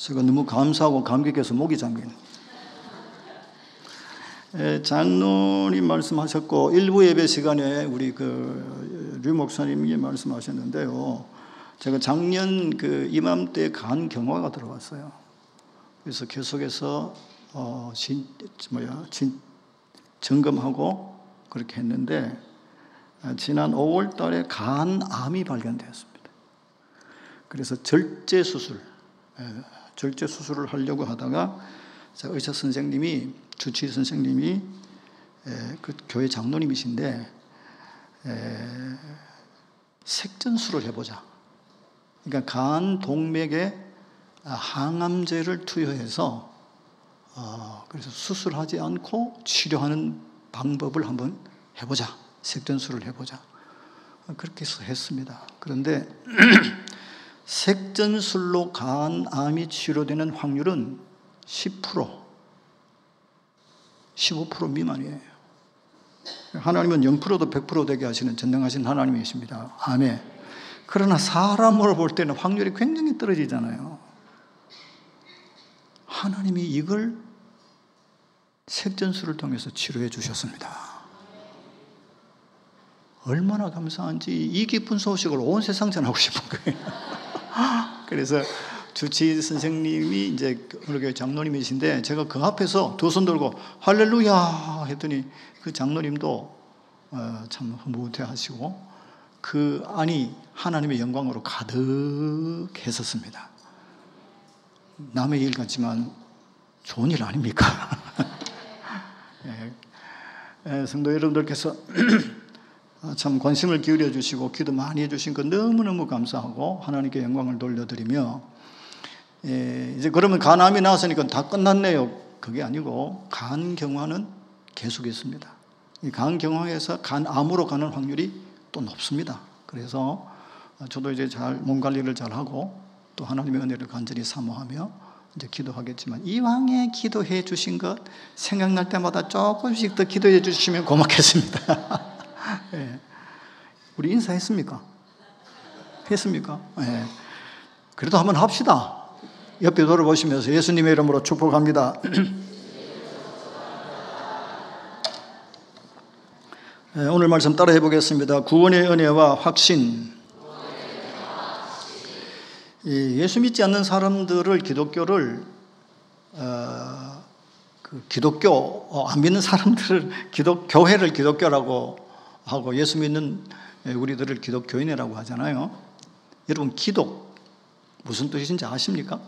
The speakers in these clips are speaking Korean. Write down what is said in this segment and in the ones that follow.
제가 너무 감사하고 감격해서 목이 잠긴. 장로님 말씀하셨고 일부 예배 시간에 우리 류 목사님이 말씀하셨는데요. 제가 작년 이맘때 간 경화가 들어왔어요. 그래서 계속해서 점검하고 그렇게 했는데 지난 5월 달에 간암이 발견되었습니다. 그래서 절제 수술을 하려고 하다가 의사 선생님이 주치의 선생님이 그 교회 장로님이신데 색전술을 해보자. 그러니까 간 동맥에 항암제를 투여해서 그래서 수술하지 않고 치료하는 방법을 한번 해보자. 색전술을 해보자. 그렇게 해서 했습니다. 그런데 색전술로 간암이 치료되는 확률은 10%, 15% 미만이에요. 하나님은 0%도 100% 되게 하시는 전능하신 하나님이십니다. 아멘. 그러나 사람으로 볼 때는 확률이 굉장히 떨어지잖아요. 하나님이 이걸 색전술을 통해서 치료해 주셨습니다. 얼마나 감사한지 이 기쁜 소식을 온 세상 전하고 싶은 거예요. 그래서 주치 선생님이 이제 우리 교회 장로님이신데 제가 그 앞에서 두 손 들고 할렐루야 했더니 그 장로님도 참 흐뭇해하시고 그 안이 하나님의 영광으로 가득했었습니다. 남의 일 같지만 좋은 일 아닙니까? 성도 여러분들께서 참 관심을 기울여 주시고 기도 많이 해주신 것 너무너무 감사하고 하나님께 영광을 돌려드리며 이제 그러면 간암이 나왔으니까 다 끝났네요. 그게 아니고 간경화는 계속 있습니다. 이 간경화에서 간암으로 가는 확률이 또 높습니다. 그래서 저도 이제 잘 몸 관리를 잘 하고 또 하나님의 은혜를 간절히 사모하며 이제 기도하겠지만 이왕에 기도해 주신 것 생각날 때마다 조금씩 더 기도해 주시면 고맙겠습니다. 네. 우리 인사했습니까? 했습니까? 네. 그래도 한번 합시다. 옆에 돌아보시면서 예수님의 이름으로 축복합니다. 네, 오늘 말씀 따라 해보겠습니다. 구원의 은혜와 확신. 예수 믿지 않는 사람들을 기독교를 기독교 안 믿는 사람들을 교회를 기독교라고 하고 예수 믿는 우리들을 기독교인이라고 하잖아요. 여러분 기독 무슨 뜻인지 아십니까?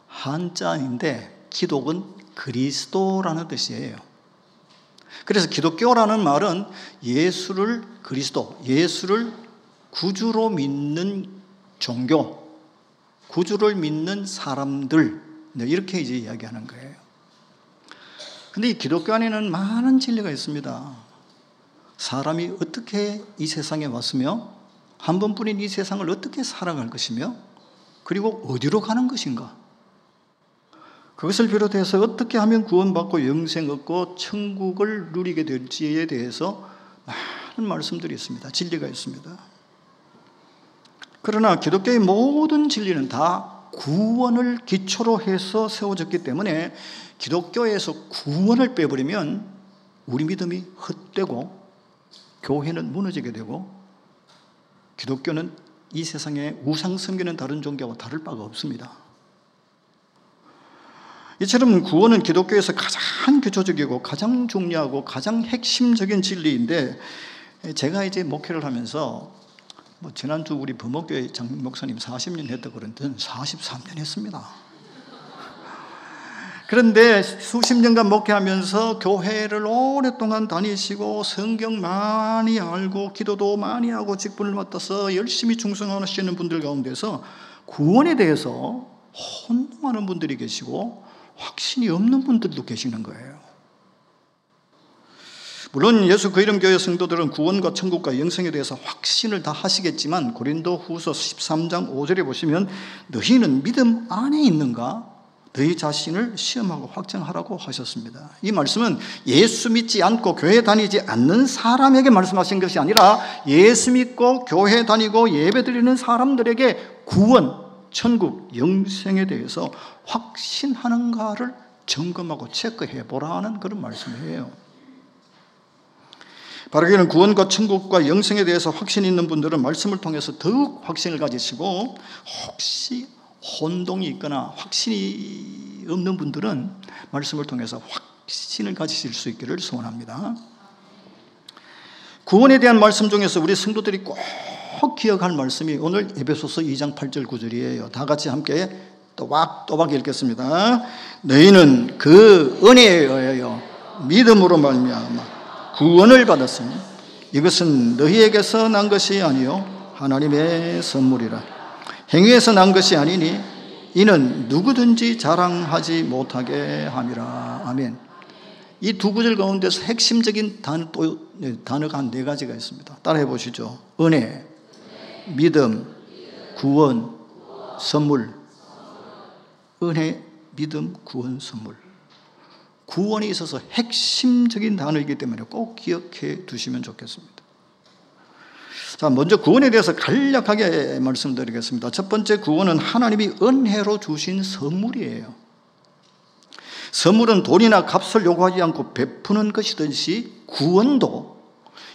한자인데 기독은 그리스도라는 뜻이에요. 그래서 기독교라는 말은 예수를 그리스도, 예수를 구주로 믿는 종교, 구주를 믿는 사람들 이렇게 이제 이야기하는 거예요. 근데 이 기독교 안에는 많은 진리가 있습니다. 사람이 어떻게 이 세상에 왔으며 한 번뿐인 이 세상을 어떻게 살아갈 것이며 그리고 어디로 가는 것인가, 그것을 비롯해서 어떻게 하면 구원받고 영생 얻고 천국을 누리게 될지에 대해서 많은 말씀들이 있습니다. 진리가 있습니다. 그러나 기독교의 모든 진리는 다 구원을 기초로 해서 세워졌기 때문에 기독교에서 구원을 빼버리면 우리 믿음이 헛되고 교회는 무너지게 되고 기독교는 이 세상에 우상 섬기는 다른 종교와 다를 바가 없습니다. 이처럼 구원은 기독교에서 가장 기초적이고 가장 중요하고 가장 핵심적인 진리인데 제가 이제 목회를 하면서 지난주 우리 부목교회 장 목사님 40년 했다고 그랬는데 43년 했습니다. 그런데 수십 년간 목회하면서 교회를 오랫동안 다니시고 성경 많이 알고 기도도 많이 하고 직분을 맡아서 열심히 충성하시는 분들 가운데서 구원에 대해서 혼동하는 분들이 계시고 확신이 없는 분들도 계시는 거예요. 물론 예수 그 이름 교회 성도들은 구원과 천국과 영생에 대해서 확신을 다 하시겠지만 고린도후서 13장 5절에 보시면 너희는 믿음 안에 있는가? 너희 자신을 시험하고 확정하라고 하셨습니다. 이 말씀은 예수 믿지 않고 교회 다니지 않는 사람에게 말씀하신 것이 아니라 예수 믿고 교회 다니고 예배 드리는 사람들에게 구원, 천국, 영생에 대해서 확신하는가를 점검하고 체크해 보라는 그런 말씀이에요. 바라기는 구원과 천국과 영생에 대해서 확신이 있는 분들은 말씀을 통해서 더욱 확신을 가지시고, 혹시 혼동이 있거나 확신이 없는 분들은 말씀을 통해서 확신을 가지실 수 있기를 소원합니다. 구원에 대한 말씀 중에서 우리 성도들이 꼭 기억할 말씀이 오늘 에베소서 2장 8절 9절이에요. 다 같이 함께 또박또박 읽겠습니다. 너희는 그 은혜에 의하여 믿음으로 말미암아 구원을 받았으니 이것은 너희에게서 난 것이 아니요 하나님의 선물이라. 행위에서 난 것이 아니니 이는 누구든지 자랑하지 못하게 함이라. 아멘. 이 두 구절 가운데서 핵심적인 단어가 한 네 가지가 있습니다. 따라해 보시죠. 은혜, 믿음, 구원, 선물. 은혜, 믿음, 구원, 선물. 구원에 있어서 핵심적인 단어이기 때문에 꼭 기억해 두시면 좋겠습니다. 자, 먼저 구원에 대해서 간략하게 말씀드리겠습니다. 첫 번째, 구원은 하나님이 은혜로 주신 선물이에요. 선물은 돈이나 값을 요구하지 않고 베푸는 것이듯이 구원도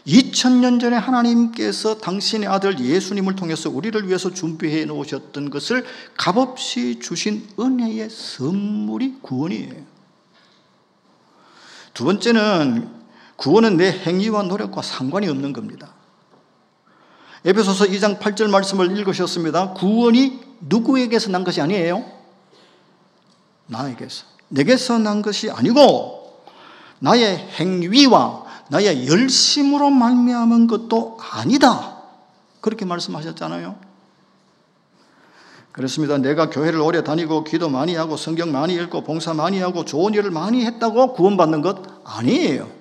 2000년 전에 하나님께서 당신의 아들 예수님을 통해서 우리를 위해서 준비해 놓으셨던 것을 값없이 주신 은혜의 선물이 구원이에요. 두 번째는, 구원은 내 행위와 노력과 상관이 없는 겁니다. 에베소서 2장 8절 말씀을 읽으셨습니다. 구원이 누구에게서 난 것이 아니에요. 나에게서. 내게서 난 것이 아니고 나의 행위와 나의 열심으로 말미암은 것도 아니다. 그렇게 말씀하셨잖아요. 그렇습니다. 내가 교회를 오래 다니고 기도 많이 하고 성경 많이 읽고 봉사 많이 하고 좋은 일을 많이 했다고 구원받는 것 아니에요.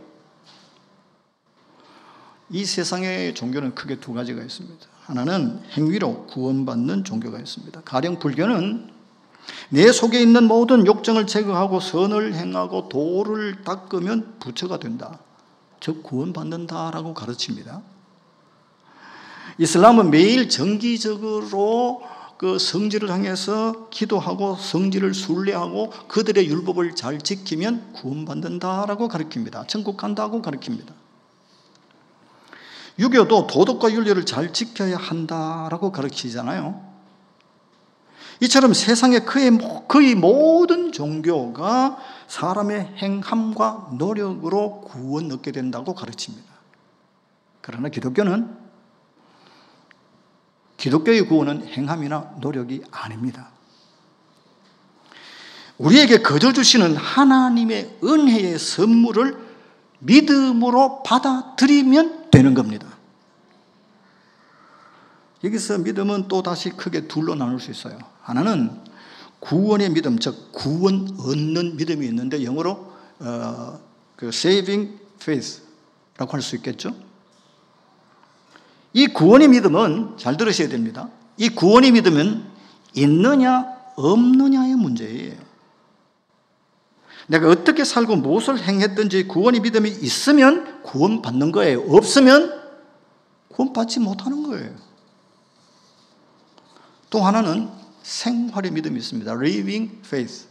이 세상의 종교는 크게 두 가지가 있습니다. 하나는 행위로 구원받는 종교가 있습니다. 가령 불교는 내 속에 있는 모든 욕정을 제거하고 선을 행하고 도를 닦으면 부처가 된다, 즉 구원받는다라고 가르칩니다. 이슬람은 매일 정기적으로 그 성지를 향해서 기도하고 성지를 순례하고 그들의 율법을 잘 지키면 구원받는다라고 가르칩니다. 천국 간다고 가르칩니다. 유교도 도덕과 윤리를 잘 지켜야 한다라고 가르치잖아요. 이처럼 세상의 거의 모든 종교가 사람의 행함과 노력으로 구원 얻게 된다고 가르칩니다. 그러나 기독교의 구원은 행함이나 노력이 아닙니다. 우리에게 거저 주시는 하나님의 은혜의 선물을 믿음으로 받아들이면 되는 겁니다. 여기서 믿음은 또 다시 크게 둘로 나눌 수 있어요. 하나는 구원의 믿음, 즉 구원 얻는 믿음이 있는데 영어로 saving faith라고 할 수 있겠죠. 이 구원의 믿음은 잘 들으셔야 됩니다. 이 구원의 믿음은 있느냐 없느냐의 문제예요. 내가 어떻게 살고 무엇을 행했든지 구원의 믿음이 있으면 구원받는 거예요. 없으면 구원받지 못하는 거예요. 또 하나는 생활의 믿음이 있습니다. living faith.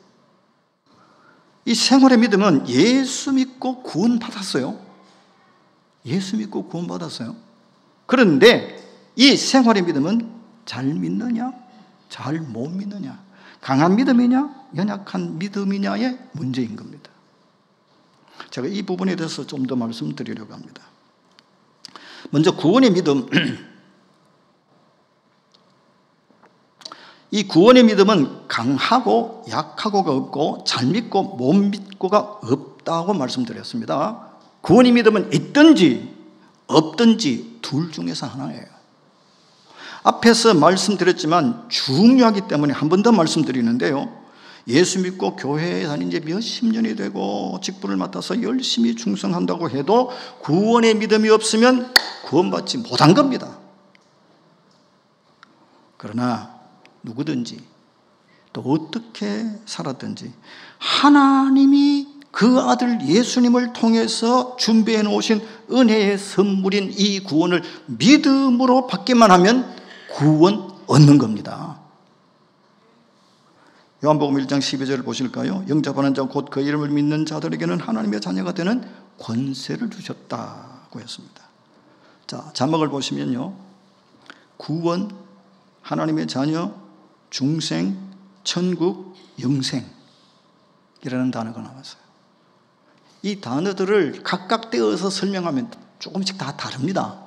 이 생활의 믿음은 예수 믿고 구원받았어요. 예수 믿고 구원받았어요. 그런데 이 생활의 믿음은 잘 믿느냐, 잘 못 믿느냐, 강한 믿음이냐, 연약한 믿음이냐의 문제인 겁니다. 제가 이 부분에 대해서 좀 더 말씀드리려고 합니다. 먼저 구원의 믿음. 이 구원의 믿음은 강하고 약하고가 없고 잘 믿고 못 믿고가 없다고 말씀드렸습니다. 구원의 믿음은 있든지 없든지 둘 중에서 하나예요. 앞에서 말씀드렸지만 중요하기 때문에 한 번 더 말씀드리는데요. 예수 믿고 교회에 다닌 지 몇십 년이 되고 직분을 맡아서 열심히 충성한다고 해도 구원의 믿음이 없으면 구원받지 못한 겁니다. 그러나 누구든지 또 어떻게 살았든지 하나님이 그 아들 예수님을 통해서 준비해 놓으신 은혜의 선물인 이 구원을 믿음으로 받기만 하면 구원 얻는 겁니다. 요한복음 1장 12절을 보실까요? 영접하는 자 곧 그 이름을 믿는 자들에게는 하나님의 자녀가 되는 권세를 주셨다고 했습니다. 자, 자막을 보시면요, 구원, 하나님의 자녀, 중생, 천국, 영생이라는 단어가 나왔어요. 이 단어들을 각각 떼어서 설명하면 조금씩 다 다릅니다.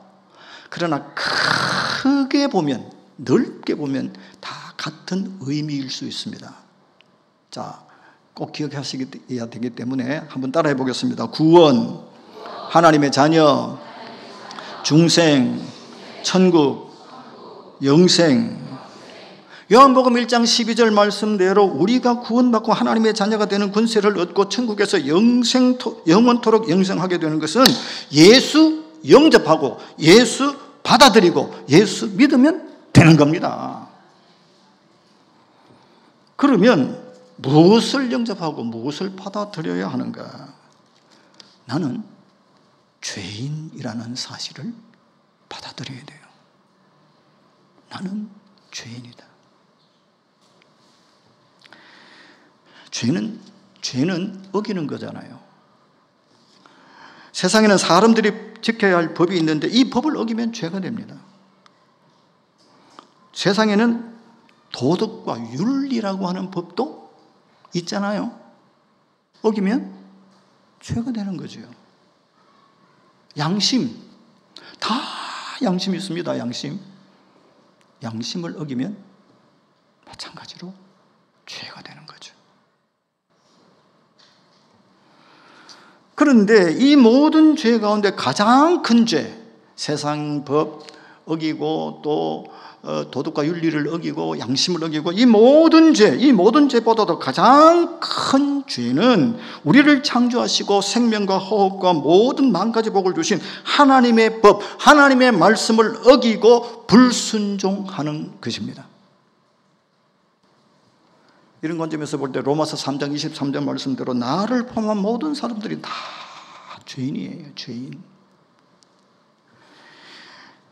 그러나 크게 보면, 넓게 보면 다 같은 의미일 수 있습니다. 자, 꼭 기억하셔야 되기 때문에 한번 따라해 보겠습니다. 구원, 하나님의 자녀, 중생, 천국, 영생. 요한복음 1장 12절 말씀대로 우리가 구원받고 하나님의 자녀가 되는 권세를 얻고 천국에서 영원토록 영생하게 되는 것은 예수 영접하고 예수 받아들이고 예수 믿으면 되는 겁니다. 그러면 무엇을 영접하고 무엇을 받아들여야 하는가? 나는 죄인이라는 사실을 받아들여야 돼요. 나는 죄인이다. 죄는 어기는 거잖아요. 세상에는 사람들이 지켜야 할 법이 있는데 이 법을 어기면 죄가 됩니다. 세상에는 도덕과 윤리라고 하는 법도 있잖아요. 어기면 죄가 되는 거죠. 양심, 다 양심이 있습니다. 양심을 어기면 마찬가지로 죄가 되는 거죠. 그런데 이 모든 죄 가운데 가장 큰 죄, 세상 법 어기고 또 도덕과 윤리를 어기고 양심을 어기고 이 모든 죄보다도 가장 큰 죄는 우리를 창조하시고 생명과 호흡과 모든 만가지 복을 주신 하나님의 법, 하나님의 말씀을 어기고 불순종하는 것입니다. 이런 관점에서 볼 때 로마서 3장 23절 말씀대로 나를 포함한 모든 사람들이 다 죄인이에요. 죄인.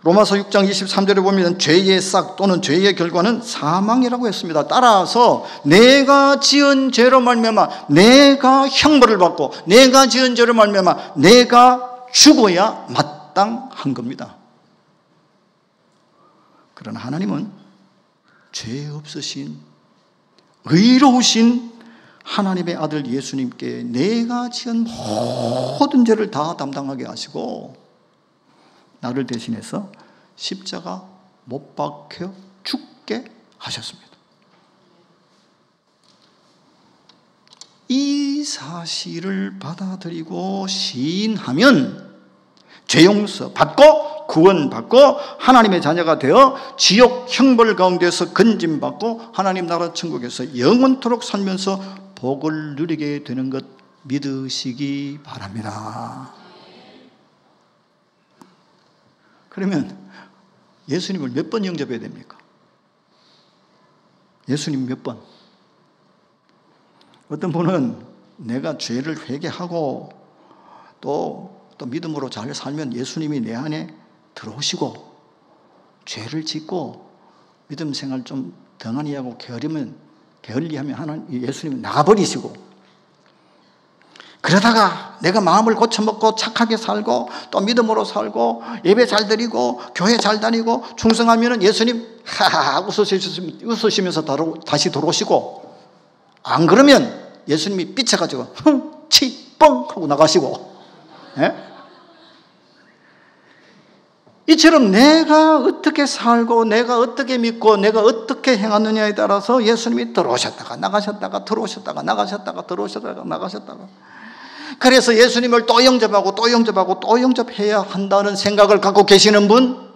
로마서 6장 23절에 보면 죄의 싹 또는 죄의 결과는 사망이라고 했습니다. 따라서 내가 지은 죄로 말미암아 내가 형벌을 받고 내가 지은 죄로 말미암아 내가 죽어야 마땅한 겁니다. 그러나 하나님은 죄 없으신 의로우신 하나님의 아들 예수님께 내가 지은 모든 죄를 다 담당하게 하시고 나를 대신해서 십자가 못 박혀 죽게 하셨습니다. 이 사실을 받아들이고 시인하면 죄 용서 받고 구원받고 하나님의 자녀가 되어 지옥 형벌 가운데서 건짐받고 하나님 나라 천국에서 영원토록 살면서 복을 누리게 되는 것 믿으시기 바랍니다. 그러면 예수님을 몇 번 영접해야 됩니까? 예수님 몇 번? 어떤 분은 내가 죄를 회개하고 또 믿음으로 잘 살면 예수님이 내 안에 들어오시고 죄를 짓고 믿음 생활 좀 덩하니 하고 게을리하면 하나님 예수님이 나가버리시고 그러다가 내가 마음을 고쳐먹고 착하게 살고 또 믿음으로 살고 예배 잘 드리고 교회 잘 다니고 충성하면 예수님 하하 웃으시면서 다시 들어오시고 안 그러면 예수님이 삐쳐가지고 흥, 치, 뻥 하고 나가시고 예? 이처럼 내가 어떻게 살고 내가 어떻게 믿고 내가 어떻게 행하느냐에 따라서 예수님이 들어오셨다가 나가셨다가 들어오셨다가 나가셨다가 들어오셨다가 나가셨다가 그래서 예수님을 또 영접하고 또 영접하고 또 영접해야 한다는 생각을 갖고 계시는 분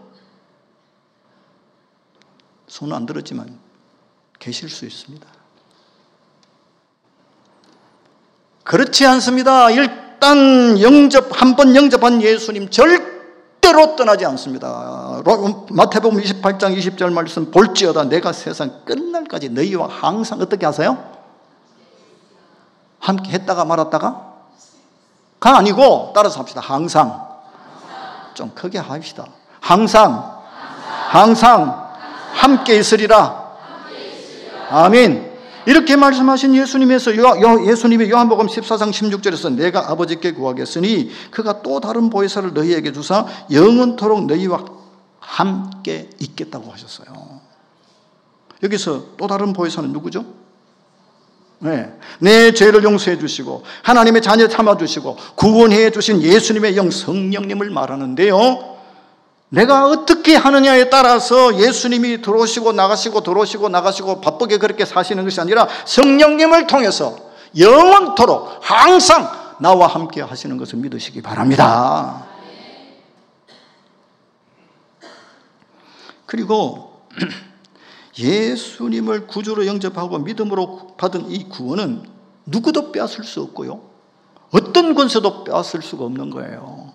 손은 안 들었지만 계실 수 있습니다. 그렇지 않습니다. 일단 한번 영접한 예수님 절대로 떠나지 않습니다. 마태복음 28장 20절 말씀 볼지어다 내가 세상 끝날까지 너희와 항상 어떻게 하세요? 함께 했다가 말았다가 가 아니고 따라서 합시다. 항상. 좀 크게 합시다. 항상 함께 있으리라. 아멘. 이렇게 말씀하신 예수님이 요한복음 14장 16절에서 내가 아버지께 구하겠으니 그가 또 다른 보혜사를 너희에게 주사 영원토록 너희와 함께 있겠다고 하셨어요. 여기서 또 다른 보혜사는 누구죠? 내 죄를 용서해 주시고 하나님의 자녀 삼아 주시고 구원해 주신 예수님의 영 성령님을 말하는데요, 내가 어떻게 하느냐에 따라서 예수님이 들어오시고 나가시고 들어오시고 나가시고 바쁘게 그렇게 사시는 것이 아니라 성령님을 통해서 영원토록 항상 나와 함께 하시는 것을 믿으시기 바랍니다. 그리고 예수님을 구주로 영접하고 믿음으로 받은 이 구원은 누구도 빼앗을 수 없고요, 어떤 권세도 빼앗을 수가 없는 거예요.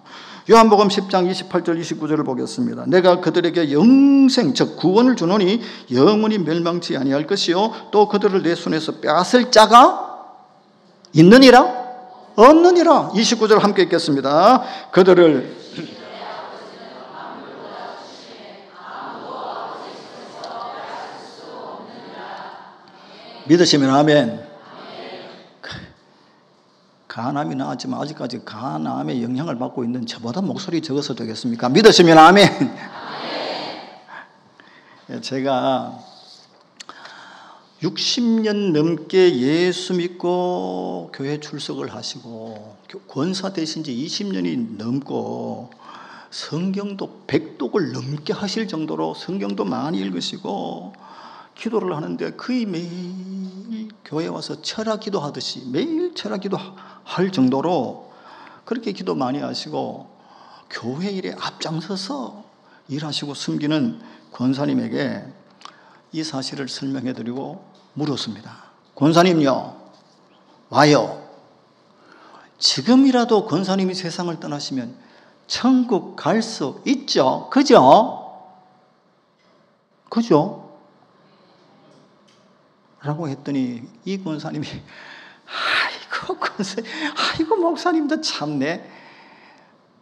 요한복음 10장 28절 29절을 보겠습니다. 내가 그들에게 영생 즉 구원을 주노니 영원히 멸망치 아니할 것이요 또 그들을 내 손에서 빼앗을 자가 있느니라 없느니라. 29절 함께 읽겠습니다. 그들을 믿으시면 아멘. 간암이 나았지만 아직까지 간암의 영향을 받고 있는 저보다 목소리 적어서 되겠습니까? 믿으시면 아멘. 제가 60년 넘게 예수 믿고 교회 출석을 하시고 권사 되신 지 20년이 넘고 성경도 100독을 넘게 하실 정도로 성경도 많이 읽으시고 기도를 하는데 거의 매일 교회 와서 철학 기도하듯이 매일 철학 기도할 정도로 그렇게 기도 많이 하시고 교회 일에 앞장서서 일하시고 숨기는 권사님에게 이 사실을 설명해 드리고 물었습니다. 권사님요, 와요. 지금이라도 권사님이 세상을 떠나시면 천국 갈 수 있죠? 그죠? 그죠? 라고 했더니 이 권사님이 아이고 목사님도 참네.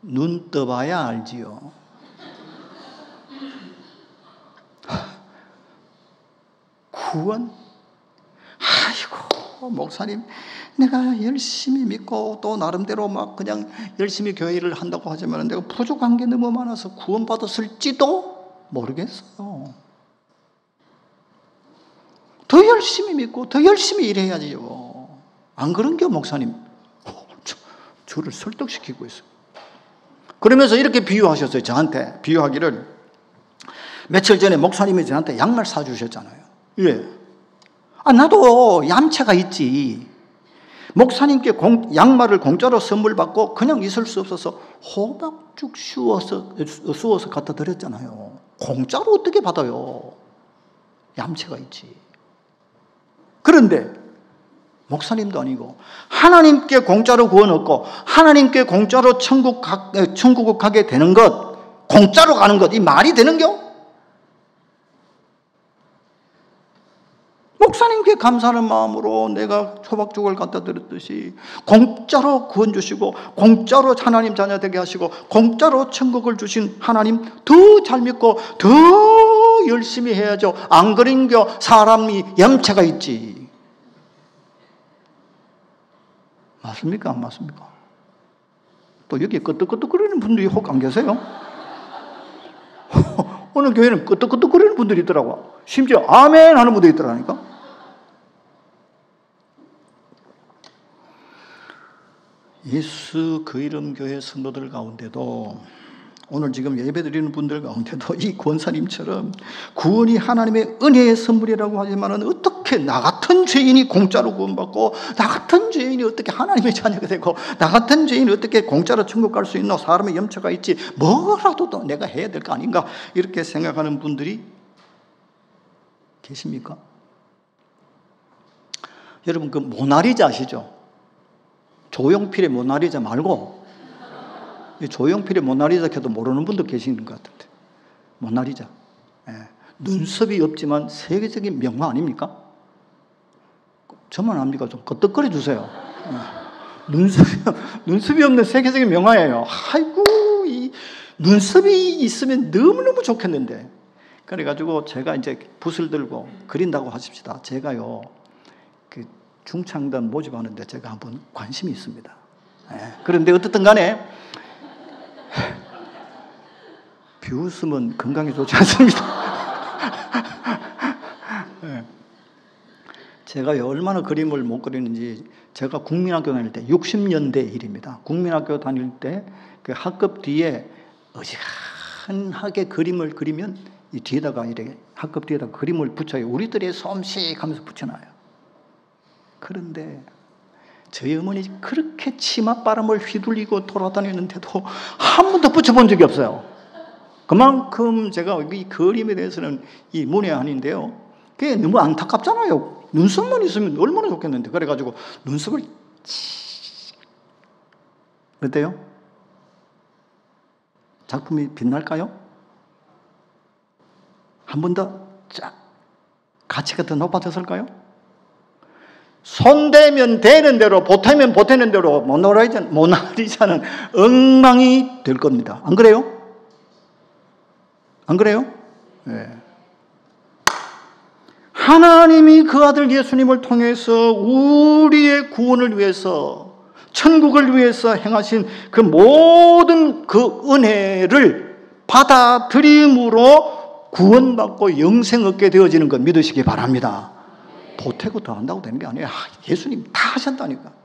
눈 떠봐야 알지요. 구원? 아이고 목사님, 내가 열심히 믿고 또 나름대로 막 그냥 열심히 교회 일을 한다고 하지만 내가 부족한 게 너무 많아서 구원받았을지도 모르겠어요. 더 열심히 믿고 더 열심히 일해야지요. 안 그런겨 목사님? 저를 설득시키고 있어요. 그러면서 이렇게 비유하셨어요. 저한테 비유하기를, 며칠 전에 목사님이 저한테 양말 사주셨잖아요. 예. 나도 얌체가 있지. 목사님께 양말을 공짜로 선물 받고 그냥 있을 수 없어서 호박죽 쑤어서 갖다 드렸잖아요. 공짜로 어떻게 받아요? 얌체가 있지. 그런데 목사님도 아니고 하나님께 공짜로 구원 얻고 하나님께 공짜로 천국을 가게 되는 것, 공짜로 가는 것, 이 말이 되는겨? 목사님께 감사하는 마음으로 내가 초박죽을 갖다 드렸듯이 공짜로 구원 주시고 공짜로 하나님 자녀 되게 하시고 공짜로 천국을 주신 하나님 더 잘 믿고 더 열심히 해야죠. 안 그런겨? 사람이 염체가 있지. 맞습니까? 안 맞습니까? 또 여기 끄떡끄떡거리는 분들이 혹 안 계세요? 어느 교회는 끄떡끄떡거리는 분들이 있더라고. 심지어 아멘 하는 분들이 있더라니까. 예수 그 이름 교회 성도들 가운데도 오늘 지금 예배드리는 분들 가운데도 이 권사님처럼 구원이 하나님의 은혜의 선물이라고 하지만은 어떻게 나 같은 죄인이 공짜로 구원받고 나 같은 죄인이 어떻게 하나님의 자녀가 되고 나 같은 죄인이 어떻게 공짜로 천국 갈 수 있노? 사람의 염처가 있지 뭐라도 또 내가 해야 될 거 아닌가? 이렇게 생각하는 분들이 계십니까? 여러분 그 모나리자 아시죠? 조용필의 모나리자 말고 조용필의 모나리자 켜도 모르는 분도 계시는 것 같은데. 모나리자. 예. 눈썹이 없지만 세계적인 명화 아닙니까? 저만 압니까? 좀 끄떡거려 주세요. 예. 눈썹이 없는 세계적인 명화예요. 아이고, 이 눈썹이 있으면 너무너무 좋겠는데. 그래가지고 제가 이제 붓을 들고 그린다고 하십시다. 제가요, 그 중창단 모집하는데 제가 한번 관심이 있습니다. 그런데 어떻든 간에 비웃으면 건강에 좋지 않습니다. 제가 얼마나 그림을 못 그리는지, 제가 국민학교 다닐 때 60년대 일입니다. 국민학교 다닐 때 그 학급 뒤에 어지간하게 그림을 그리면 이 뒤에다가 이렇게 학급 뒤에다 그림을 붙여요. 우리들이 솜씨하면서 붙여놔요. 그런데 저희 어머니 그렇게 치맛바람을 휘둘리고 돌아다니는데도 한 번도 붙여본 적이 없어요. 그만큼 제가 이 그림에 대해서는 이 문외한인데요. 그게 너무 안타깝잖아요. 눈썹만 있으면 얼마나 좋겠는데. 그래가지고 눈썹을 어때요? 작품이 빛날까요? 한 번 더 가치가 더 높아졌을까요? 손대면 되는 대로, 보태면 보태는 대로 모나리자는 엉망이 될 겁니다. 안 그래요? 안 그래요? 네. 하나님이 그 아들 예수님을 통해서 우리의 구원을 위해서, 천국을 위해서 행하신 그 모든 그 은혜를 받아들임으로 구원받고 영생 얻게 되어지는 것 믿으시기 바랍니다. 보태고 더 한다고 되는 게 아니에요. 예수님 다 하셨다니까.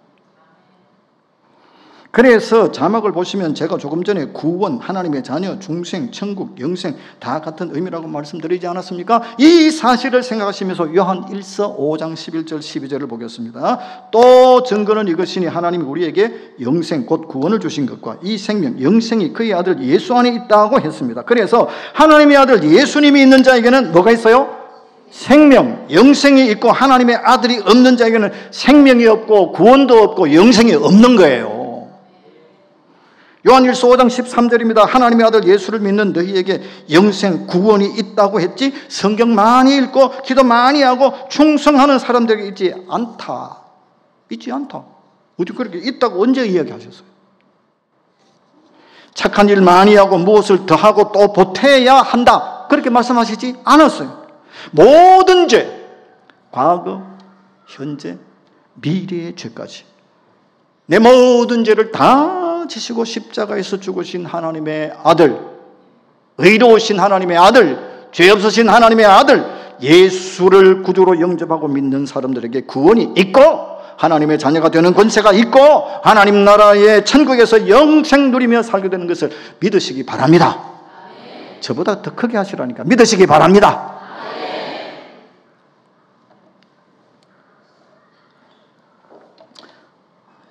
그래서 자막을 보시면 제가 조금 전에 구원, 하나님의 자녀, 중생, 천국, 영생 다 같은 의미라고 말씀드리지 않았습니까? 이 사실을 생각하시면서 요한 1서 5장 11절 12절을 보겠습니다. 또 증거는 이것이니 하나님이 우리에게 영생 곧 구원을 주신 것과 이 생명, 영생이 그의 아들 예수 안에 있다고 했습니다. 그래서 하나님의 아들 예수님이 있는 자에게는 뭐가 있어요? 생명, 영생이 있고, 하나님의 아들이 없는 자에게는 생명이 없고 구원도 없고 영생이 없는 거예요. 요한일서 5장 13절입니다. 하나님의 아들 예수를 믿는 너희에게 영생, 구원이 있다고 했지 성경 많이 읽고 기도 많이 하고 충성하는 사람들에게 있지 않다. 있지 않다. 어디 그렇게 있다고 언제 이야기하셨어요? 착한 일 많이 하고 무엇을 더하고 또 보태야 한다. 그렇게 말씀하시지 않았어요. 모든 죄, 과거, 현재, 미래의 죄까지 내 모든 죄를 다 지시고 십자가에서 죽으신 하나님의 아들, 의로우신 하나님의 아들, 죄 없으신 하나님의 아들 예수를 구주로 영접하고 믿는 사람들에게 구원이 있고 하나님의 자녀가 되는 권세가 있고 하나님 나라의 천국에서 영생 누리며 살게 되는 것을 믿으시기 바랍니다. 저보다 더 크게 하시라니까 믿으시기 바랍니다.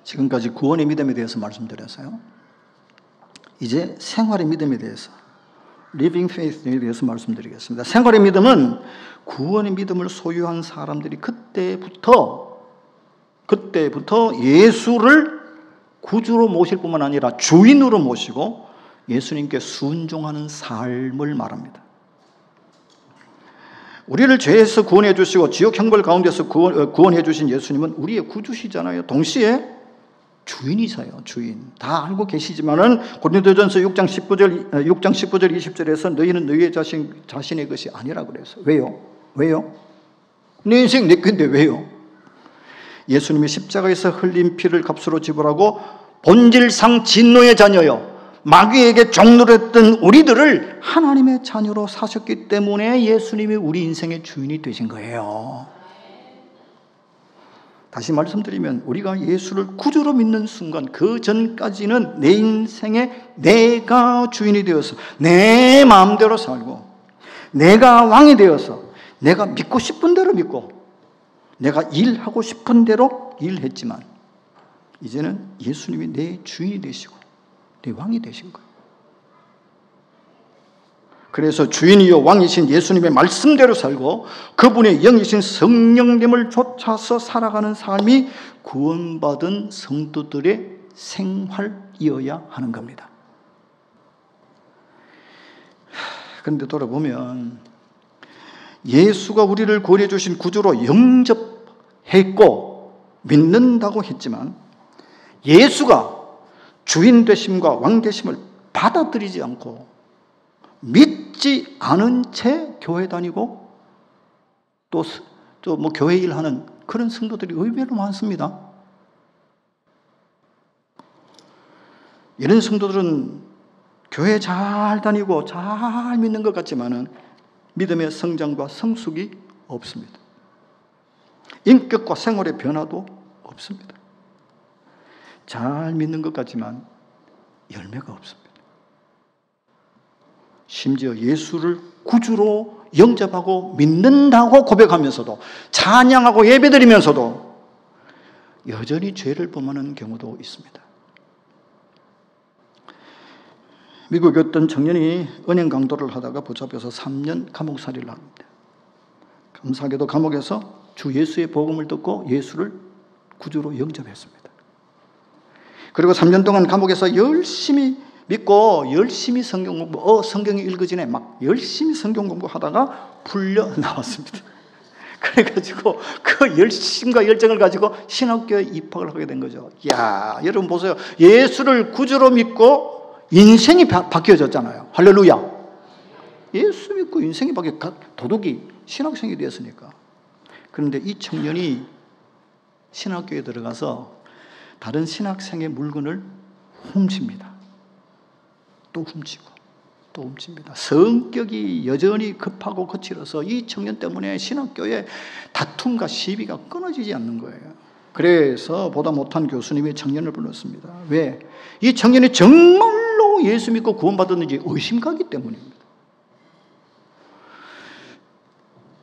지금까지 구원의 믿음에 대해서 말씀드렸어요. 이제 생활의 믿음에 대해서, living faith에 대해서 말씀드리겠습니다. 생활의 믿음은 구원의 믿음을 소유한 사람들이 그때부터 예수를 구주로 모실 뿐만 아니라 주인으로 모시고 예수님께 순종하는 삶을 말합니다. 우리를 죄에서 구원해 주시고 지옥 형벌 가운데서 구원해 주신 예수님은 우리의 구주시잖아요. 동시에 주인이세요. 주인. 다 알고 계시지만은 고린도전서 6장 19절 20절에서 너희는 너희의 자신의 것이 아니라고 그랬어요. 왜요? 내 인생 내 건데 왜요? 예수님이 십자가에서 흘린 피를 값으로 지불하고 본질상 진노의 자녀요, 마귀에게 종노릇했던 우리들을 하나님의 자녀로 사셨기 때문에 예수님이 우리 인생의 주인이 되신 거예요. 다시 말씀드리면 우리가 예수를 구주로 믿는 순간 그 전까지는 내 인생에 내가 주인이 되어서 내 마음대로 살고 내가 왕이 되어서 내가 믿고 싶은 대로 믿고 내가 일하고 싶은 대로 일했지만 이제는 예수님이 내 주인이 되시고 내 왕이 되신 거예요. 그래서 주인이요 왕이신 예수님의 말씀대로 살고 그분의 영이신 성령님을 쫓아서 살아가는 삶이 구원받은 성도들의 생활이어야 하는 겁니다. 그런데 돌아보면 예수가 우리를 구원해 주신 구주로 영접했고 믿는다고 했지만 예수가 주인 되심과 왕 되심을 받아들이지 않고 믿지 않은 채 교회 다니고 또 또 뭐 교회 일하는 그런 성도들이 의외로 많습니다. 이런 성도들은 교회 잘 다니고 잘 믿는 것 같지만은 믿음의 성장과 성숙이 없습니다. 인격과 생활의 변화도 없습니다. 잘 믿는 것 같지만 열매가 없습니다. 심지어 예수를 구주로 영접하고 믿는다고 고백하면서도 찬양하고 예배드리면서도 여전히 죄를 범하는 경우도 있습니다. 미국의 어떤 청년이 은행 강도를 하다가 붙잡혀서 3년 감옥살이를 합니다. 감사하게도 감옥에서 주 예수의 복음을 듣고 예수를 구주로 영접했습니다. 그리고 3년 동안 감옥에서 열심히 믿고 열심히 성경 공부, 성경이 읽어지네 막 열심히 성경 공부하다가 풀려 나왔습니다. 그래가지고 그 열심과 열정을 가지고 신학교에 입학을 하게 된 거죠. 이야, 여러분 보세요. 예수를 구주로 믿고 인생이 바뀌어졌잖아요. 할렐루야. 예수 믿고 인생이 바뀌어 도둑이 신학생이 되었으니까. 그런데 이 청년이 신학교에 들어가서 다른 신학생의 물건을 훔칩니다. 또 훔치고 또 훔칩니다. 성격이 여전히 급하고 거칠어서 이 청년 때문에 신학교에 다툼과 시비가 끊어지지 않는 거예요. 그래서 보다 못한 교수님이 청년을 불렀습니다. 왜? 이 청년이 정말로 예수 믿고 구원받았는지 의심가기 때문입니다.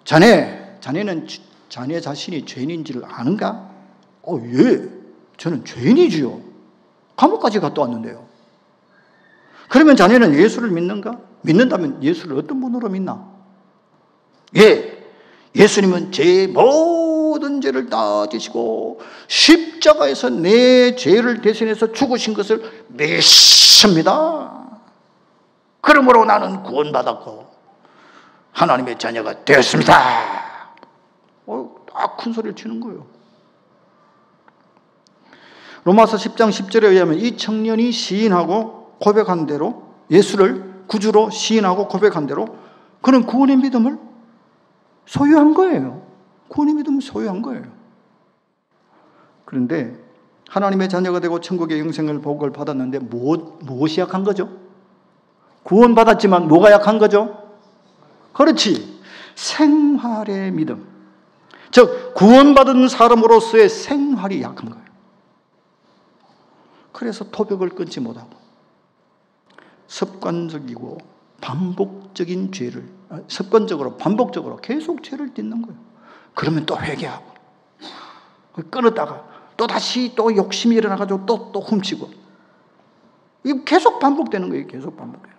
자네는 자네 자신이 죄인인지를 아는가? 예, 저는 죄인이지요. 감옥까지 갔다 왔는데요. 그러면 자네는 예수를 믿는가? 믿는다면 예수를 어떤 분으로 믿나? 예, 예수님은 제 모든 죄를 다 지시고 십자가에서 내 죄를 대신해서 죽으신 것을 믿습니다. 그러므로 나는 구원받았고 하나님의 자녀가 되었습니다. 딱 큰 소리를 치는 거예요. 로마서 10장 10절에 의하면 이 청년이 시인하고 고백한 대로 예수를 구주로 시인하고 고백한 대로 그는 구원의 믿음을 소유한 거예요. 구원의 믿음을 소유한 거예요. 그런데 하나님의 자녀가 되고 천국의 영생을 복을 받았는데 무엇이 약한 거죠? 구원받았지만 뭐가 약한 거죠? 그렇지. 생활의 믿음. 즉 구원받은 사람으로서의 생활이 약한 거예요. 그래서 토벽을 끊지 못하고 습관적이고 반복적인 죄를 습관적으로 반복적으로 계속 죄를 짓는 거예요. 그러면 또 회개하고 끊었다가 또 다시 또 욕심이 일어나가지고 또 훔치고 이게 계속 반복되는 거예요. 계속 반복되는 거예요.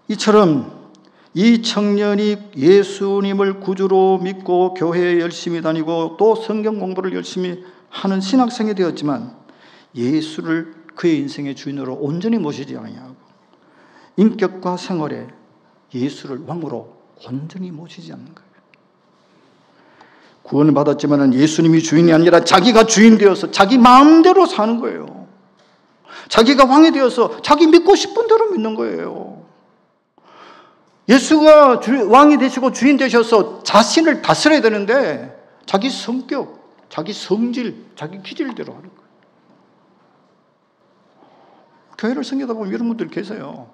이처럼 이 청년이 예수님을 구주로 믿고 교회에 열심히 다니고 또 성경 공부를 열심히 하는 신학생이 되었지만 예수를 그의 인생의 주인으로 온전히 모시지 아니하고 인격과 생활에 예수를 왕으로 온전히 모시지 않는 거예요. 구원을 받았지만 예수님이 주인이 아니라 자기가 주인 되어서 자기 마음대로 사는 거예요. 자기가 왕이 되어서 자기 믿고 싶은 대로 믿는 거예요. 예수가 왕이 되시고 주인 되셔서 자신을 다스려야 되는데 자기 성격, 자기 성질, 자기 기질대로 하는 거예요. 교회를 섬기다 보면 이런 분들 계세요.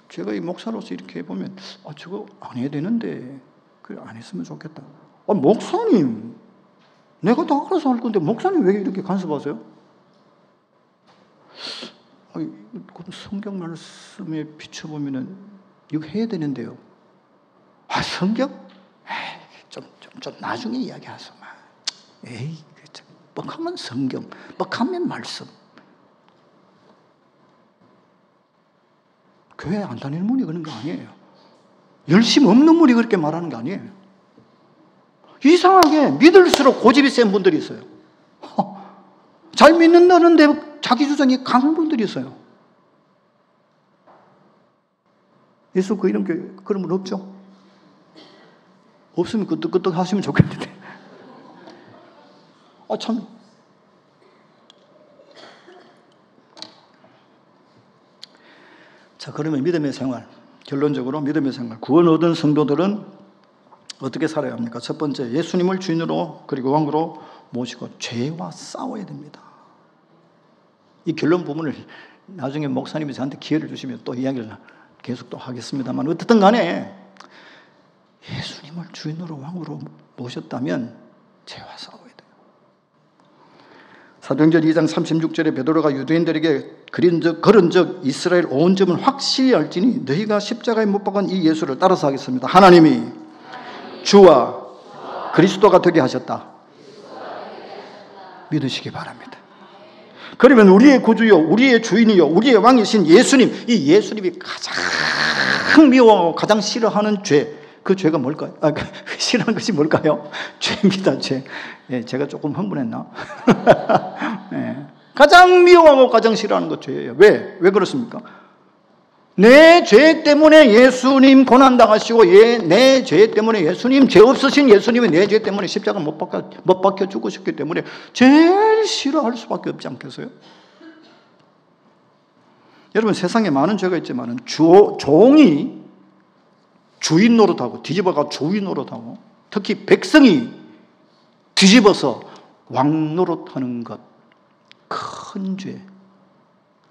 제가 이 목사로서 이렇게 보면 저거 안 해야 되는데 그래 안 했으면 좋겠다. 목사님, 내가 다 알아서 할 건데 목사님 왜 이렇게 간섭하세요? 성경 말씀에 비춰보면은 이거 해야 되는데요. 성경? 좀 나중에 이야기하소. 뻑하면 성경, 뻑하면 말씀. 교회 안 다니는 분이 그런 거 아니에요. 열심 없는 분이 그렇게 말하는 거 아니에요. 이상하게 믿을수록 고집이 센 분들이 있어요. 잘 믿는다는데 자기 주장이 강한 분들이 있어요. 예수 그런 분 없죠? 없으면 끄떡끄떡 하시면 좋겠는데. 참. 자, 그러면 믿음의 생활, 결론적으로 믿음의 생활, 구원 얻은 성도들은 어떻게 살아야 합니까? 첫 번째, 예수님을 주인으로 그리고 왕으로 모시고 죄와 싸워야 됩니다. 이 결론 부분을 나중에 목사님이 저한테 기회를 주시면 또 이야기를 계속 또 하겠습니다만, 어떻든 간에 예수님을 주인으로 왕으로 모셨다면 죄와 싸워야 돼요. 사도행전 2장 36절에 베드로가 유대인들에게 걸은 적 이스라엘 온 점은 확실히 알지니 너희가 십자가에 못 박은 이 예수를 따라서 하겠습니다. 하나님이 주와 그리스도가 되게 하셨다. 믿으시기 바랍니다. 그러면 우리의 구주요, 우리의 주인이요, 우리의 왕이신 예수님, 이 예수님이 가장 미워하고 가장 싫어하는 죄, 그 죄가 뭘까요? 싫어하는 것이 뭘까요? 죄입니다, 죄. 예, 제가 조금 흥분했나? 예, 가장 미워하고 가장 싫어하는 것 죄예요. 왜 그렇습니까? 내 죄 때문에 예수님 고난당하시고, 내 죄 때문에 예수님, 죄 없으신 예수님이 내 죄 때문에 십자가 못 박혀 죽으셨기 때문에 제일 싫어할 수밖에 없지 않겠어요? 여러분, 세상에 많은 죄가 있지만 종이 주인 노릇하고 뒤집어가 주인 노릇하고, 특히 백성이 뒤집어서 왕 노릇하는 것, 큰 죄,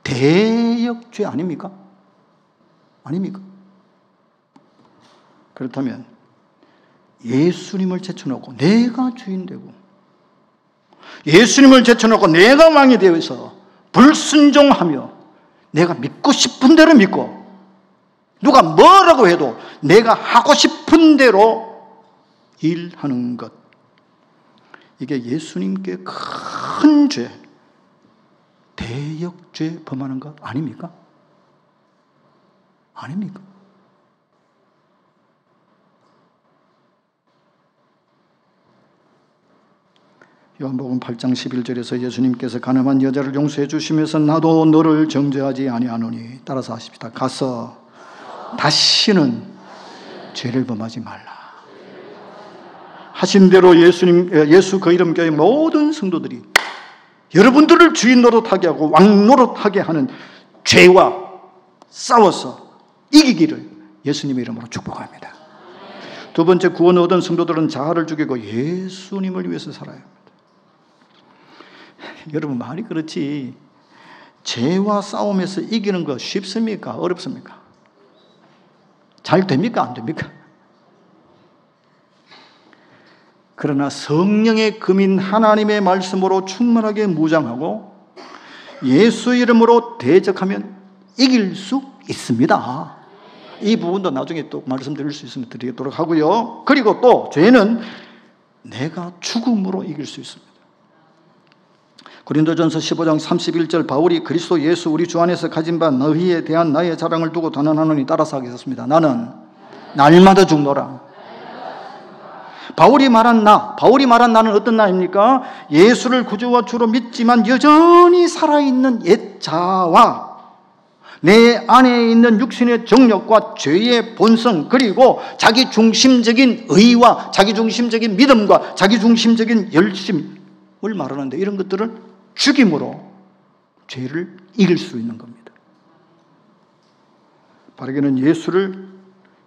대역죄 아닙니까? 아닙니까? 그렇다면 예수님을 제쳐놓고 내가 주인 되고, 예수님을 제쳐놓고 내가 왕이 되어서 불순종하며 내가 믿고 싶은 대로 믿고, 누가 뭐라고 해도 내가 하고 싶은 대로 일하는 것, 이게 예수님께 큰 죄, 대역죄 범하는 것 아닙니까? 아닙니까? 요한복음 8장 11절에서 예수님께서 가늠한 여자를 용서해 주시면서 나도 너를 정죄하지 아니하노니, 따라서 하십시다. 가서 다시는 죄를 범하지 말라 하신 대로 예수 그 이름 교회 모든 성도들이 여러분들을 주인 노릇하게 하고 왕 노릇하게 하는 죄와 싸워서 이기기를 예수님의 이름으로 축복합니다. 두 번째, 구원 얻은 성도들은 자아를 죽이고 예수님을 위해서 살아야 합니다. 여러분, 말이 그렇지 죄와 싸움에서 이기는 거 쉽습니까? 어렵습니까? 잘 됩니까? 안 됩니까? 그러나 성령의 금인 하나님의 말씀으로 충만하게 무장하고 예수 이름으로 대적하면 이길 수 있습니다. 이 부분도 나중에 또 말씀드릴 수 있으면 드리도록 하고요. 그리고 또 죄는 내가 죽음으로 이길 수 있습니다. 고린도전서 15장 31절, 바울이 그리스도 예수 우리 주 안에서 가진 바 너희에 대한 나의 자랑을 두고 단언하노니, 따라서 하겠습니다. 나는 날마다 죽노라. 바울이 말한 나는 어떤 나입니까? 예수를 구주와 주로 믿지만 여전히 살아있는 옛 자와 내 안에 있는 육신의 정욕과 죄의 본성, 그리고 자기중심적인 의와 자기중심적인 믿음과 자기중심적인 열심을 말하는데, 이런 것들을 죽임으로 죄를 이길 수 있는 겁니다. 바르게는 예수를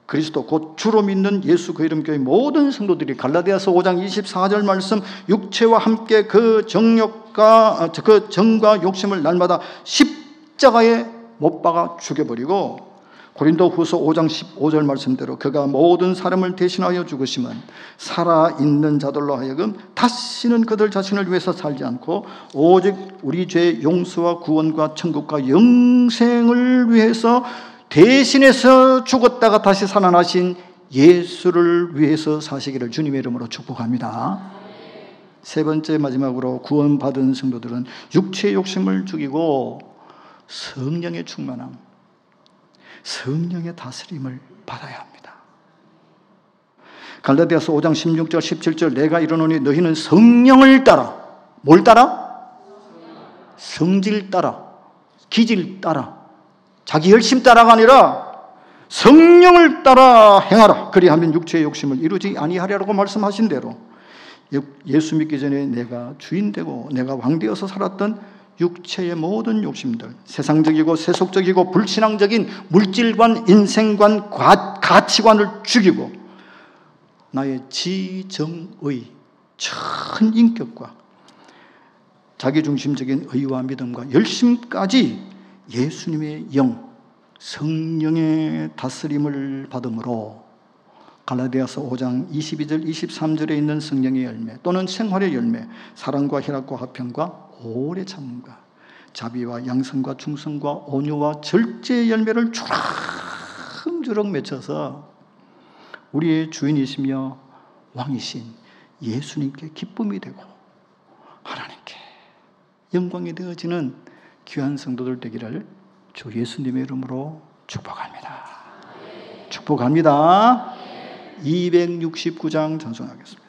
그리스도 곧 주로 믿는 예수 그 이름 교회 모든 성도들이 갈라디아서 5장 24절 말씀, 육체와 함께 그 정욕과 그 정과 욕심을 날마다 십자가에 못 박아 죽여버리고, 고린도 후서 5장 15절 말씀대로 그가 모든 사람을 대신하여 죽으심은 살아있는 자들로 하여금 다시는 그들 자신을 위해서 살지 않고 오직 우리 죄 용서와 구원과 천국과 영생을 위해서 대신해서 죽었다가 다시 살아나신 예수를 위해서 사시기를 주님의 이름으로 축복합니다. 세 번째, 마지막으로 구원받은 성도들은 육체의 욕심을 죽이고 성령의 충만함, 성령의 다스림을 받아야 합니다. 갈라디아서 5장 16절 17절, 내가 이르노니 너희는 성령을 따라, 뭘 따라? 성질 따라, 기질 따라, 자기 열심 따라가 아니라 성령을 따라 행하라. 그리하면 육체의 욕심을 이루지 아니하리라고 말씀하신 대로 예수 믿기 전에 내가 주인 되고 내가 왕 되어서 살았던 육체의 모든 욕심들, 세상적이고 세속적이고 불신앙적인 물질관, 인생관, 가치관을 죽이고 나의 지정의, 전 인격과 자기중심적인 의와 믿음과 열심까지 예수님의 영, 성령의 다스림을 받음으로 갈라디아서 5장 22절 23절에 있는 성령의 열매 또는 생활의 열매, 사랑과 희락과 화평과 오래 참음과 자비와 양성과 충성과 온유와 절제의 열매를 주렁주렁 맺혀서 우리의 주인이시며 왕이신 예수님께 기쁨이 되고 하나님께 영광이 되어지는 귀한 성도들 되기를 주 예수님의 이름으로 축복합니다. 축복합니다. 269장 전송하겠습니다.